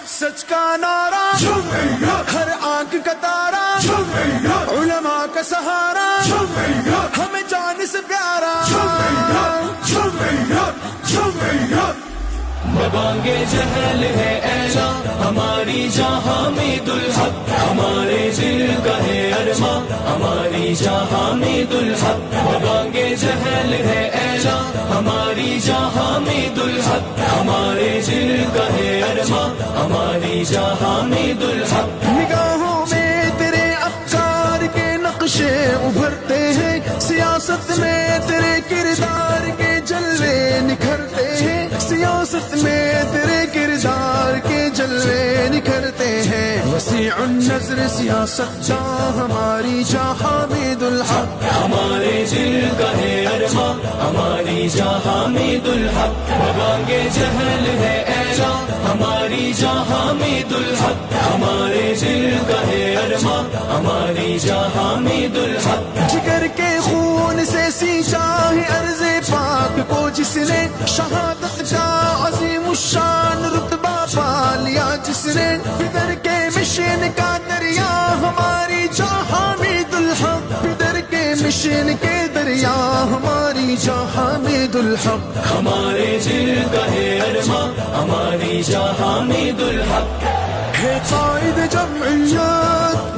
سچ کا نعرہ ہر آنکھ کا تارا علماء کا سہارا ہمیں جان سے پیارا بانگے جہل ہے اعلان ہماری جاں حامد الحق ہمارے دل کا ہے ارمان ہماری جاں حامد الحق بانگے جہل ہے اعلان ہماری جاں حامد الحق ہمارے دل کا ہے ارمان ہماری جاں حامد الحق نگاہوں میں تیرے افکار کے نقشے ابھرتے ہیں سیاست میں تیرے کردار کے جلوے نکھرتے ہیں سیاست میں تیرے کردار کے جلوے نکھرتے ہیں وسیع النظر سیاست جاں ہماری جاں حامد الحق ہمارے دل کا ہے ارمان ہماری جاں حامد الحق بانگے جہل ہے اعلان ہماری جاں حامد الحق ہمارے دل کا ہے ارمان ہماری جاں حامد الحق جگر کے خون سے سینچا ہے ارض پاک کو جس نے شہادت کا عظیم الشان رتبہ پا لیا جس نے فدر کے مشن کا دریا ہماری جاں حامد الحق فدر کے مشن کے دریا ہماری جاں حامد الحق ہمارے دل کا ہے ارمان ہماری جاں حامد الحق ہے قائد جمعیت